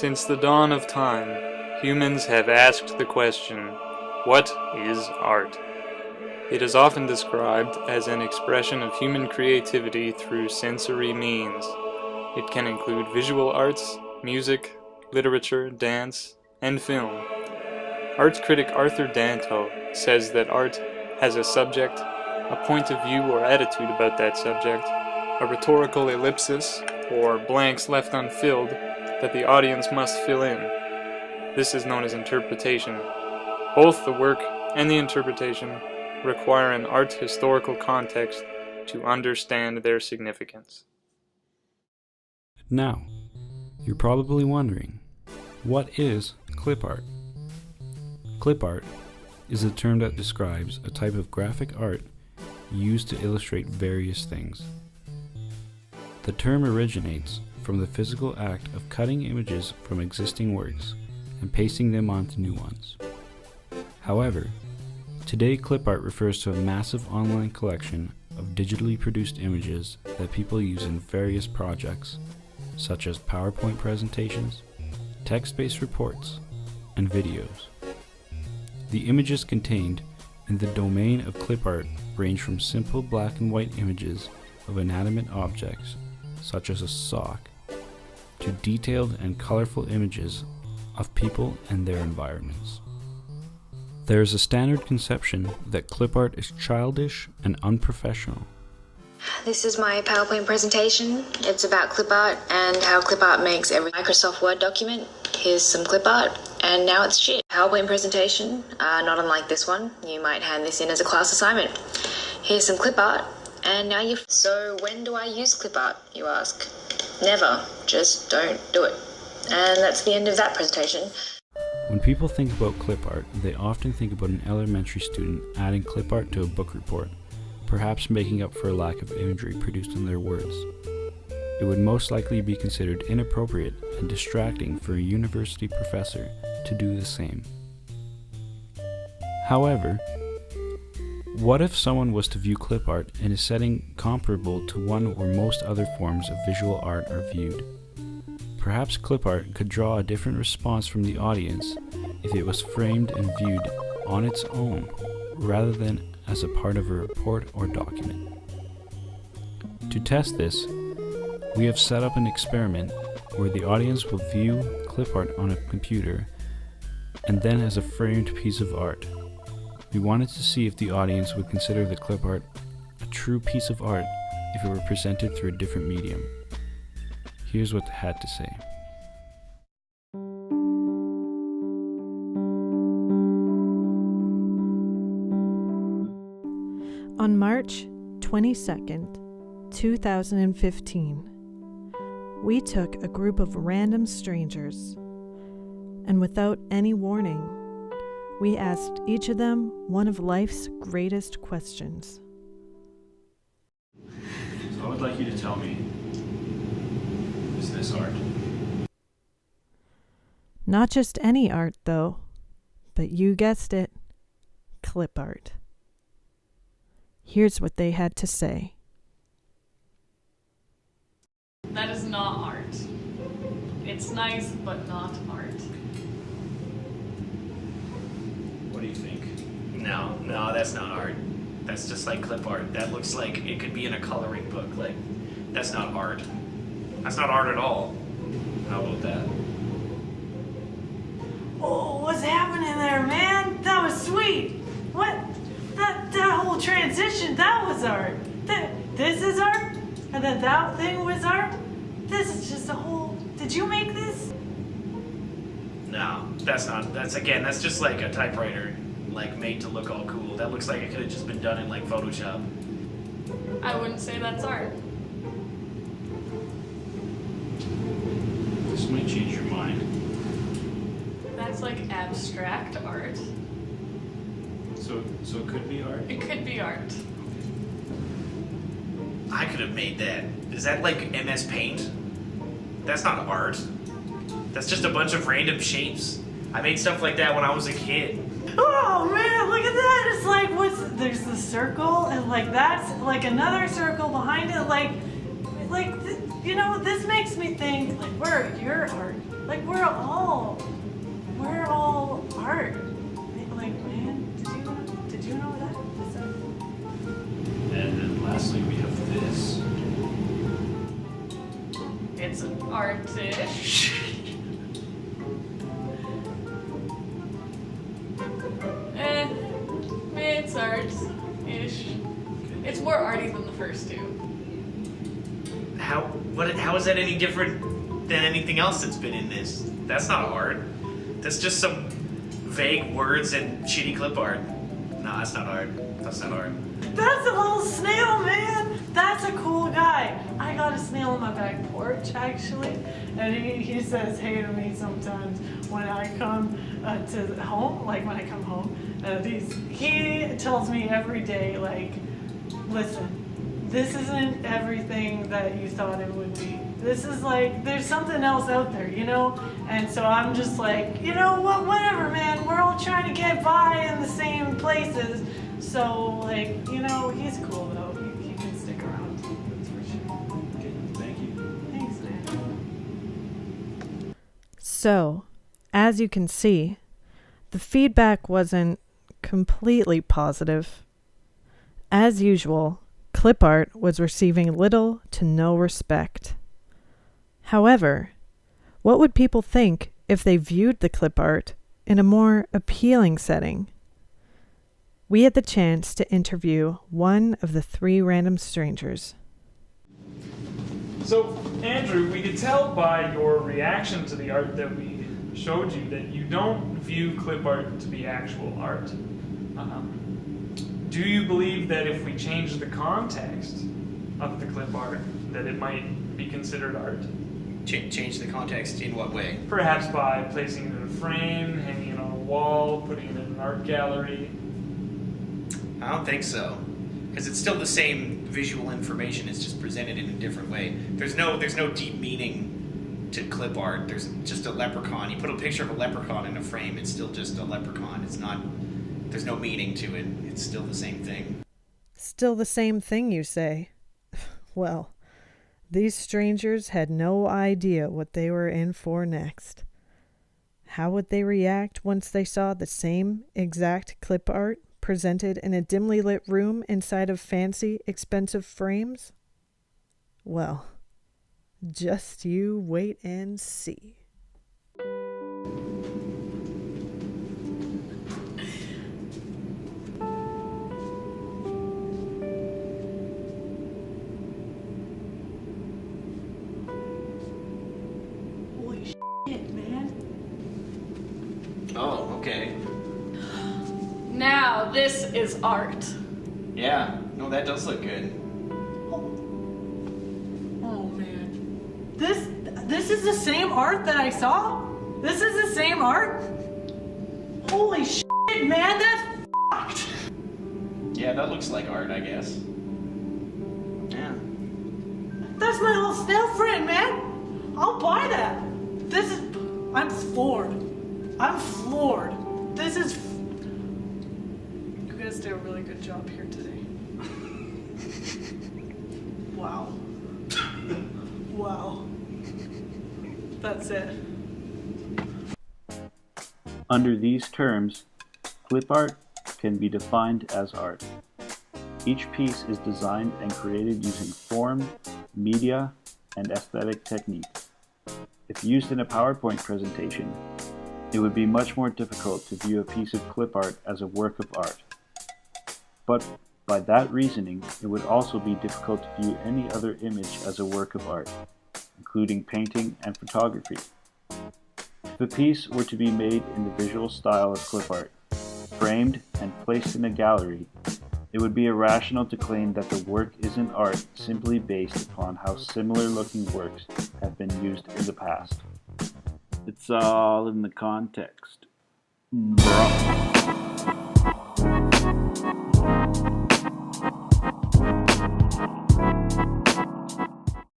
Since the dawn of time, humans have asked the question, what is art? It is often described as an expression of human creativity through sensory means. It can include visual arts, music, literature, dance, and film. Arts critic Arthur Danto says that art has a subject, a point of view or attitude about that subject, a rhetorical ellipsis, or blanks left unfilled, that the audience must fill in. This is known as interpretation. Both the work and the interpretation require an art historical context to understand their significance. Now, you're probably wondering, what is clip art? Clip art is a term that describes a type of graphic art used to illustrate various things. The term originates from the physical act of cutting images from existing works and pasting them onto new ones. However, today clip art refers to a massive online collection of digitally produced images that people use in various projects, such as PowerPoint presentations, text-based reports, and videos. The images contained in the domain of clip art range from simple black and white images of inanimate objects, such as a sock, to detailed and colorful images of people and their environments. There is a standard conception that clip art is childish and unprofessional. This is my PowerPoint presentation. It's about clip art and how clip art makes every Microsoft Word document. Here's some clip art, and now it's shit. PowerPoint presentation, not unlike this one. You might hand this in as a class assignment. Here's some clip art, and now you've... So when do I use clip art, you ask? Never. Just don't do it. And that's the end of that presentation. When people think about clip art, they often think about an elementary student adding clip art to a book report, perhaps making up for a lack of imagery produced in their words. It would most likely be considered inappropriate and distracting for a university professor to do the same. However, what if someone was to view clip art in a setting comparable to one where most other forms of visual art are viewed? Perhaps clip art could draw a different response from the audience if it was framed and viewed on its own, rather than as a part of a report or document. To test this, we have set up an experiment where the audience will view clip art on a computer and then as a framed piece of art. We wanted to see if the audience would consider the clip art a true piece of art if it were presented through a different medium. Here's what they had to say. On March 22nd, 2015, we took a group of random strangers, and without any warning, we asked each of them one of life's greatest questions. So I would like you to tell me, is this art? Not just any art, though, but you guessed it, clip art. Here's what they had to say. That is not art. It's nice, but not art. What do you think? No, that's not art. That's just like clip art. That looks like it could be in a coloring book. Like, that's not art. That's not art at all. How about that? Oh, what's happening there, man? That was sweet. What? That whole transition, that was art. This is art? And then that thing was art? This is just a whole... Did you make this? No, that's not. That's just like a typewriter, like made to look all cool. That looks like it could have just been done in like Photoshop. I wouldn't say that's art. This might change your mind. That's like abstract art. So it could be art? It could be art. I could have made that. Is that like MS Paint? That's not art. That's just a bunch of random shapes. I made stuff like that when I was a kid. Oh man, look at that. It's like, there's the circle, and like that's like another circle behind it. Like, this makes me think, like, where your art? Like we're all art. Like man, did you know that? And then lastly, we have this. It's an artish. It's art-ish. It's more arty than the first two. How is that any different than anything else that's been in this? That's not art. That's just some vague words and shitty clip art. No, that's not art. That's not art. That's a little snail, man. That's a cool guy. I got a snail on my back porch, actually, and he says hey to me sometimes when I come to home. Like when I come home, he tells me every day, like, listen, this isn't everything that you thought it would be. This is like, there's something else out there, you know? And so I'm just like, you know what, whatever, man. We're all trying to get by in the same places. So, like, you know, he's cool, though. He can stick around. That's for sure. Okay, thank you. Thanks, man. So, as you can see, the feedback wasn't completely positive. As usual, clip art was receiving little to no respect. However, what would people think if they viewed the clip art in a more appealing setting? We had the chance to interview one of the 3 random strangers. So, Andrew, we could tell by your reaction to the art that we showed you that you don't view clip art to be actual art. Do you believe that if we change the context of the clip art, that it might be considered art? Change the context in what way? Perhaps by placing it in a frame, hanging it on a wall, putting it in an art gallery. I don't think so, because it's still the same visual information. It's just presented in a different way. There's no deep meaning to clip art. There's just a leprechaun. You put a picture of a leprechaun in a frame, it's still just a leprechaun. It's not. There's no meaning to it. It's still the same thing. Still the same thing, you say? Well, these strangers had no idea what they were in for next. How would they react once they saw the same exact clip art presented in a dimly lit room inside of fancy, expensive frames? Well, just you wait and see. Holy shit, man. Oh, okay. Now this is art. Yeah. No, that does look good. Oh man. This is the same art that I saw? This is the same art? Holy shit, man, that's fucked. Yeah, that looks like art, I guess. Yeah. That's my little snail friend, man. I'll buy that. I'm floored. I'm floored. This is. You guys did a really good job here today. Wow. Wow. That's it. Under these terms, clip art can be defined as art. Each piece is designed and created using form, media, and aesthetic techniques. If used in a PowerPoint presentation, it would be much more difficult to view a piece of clip art as a work of art. But by that reasoning, it would also be difficult to view any other image as a work of art, including painting and photography. If a piece were to be made in the visual style of clip art, framed and placed in a gallery, it would be irrational to claim that the work isn't art simply based upon how similar looking works have been used in the past. It's all in the context, bro.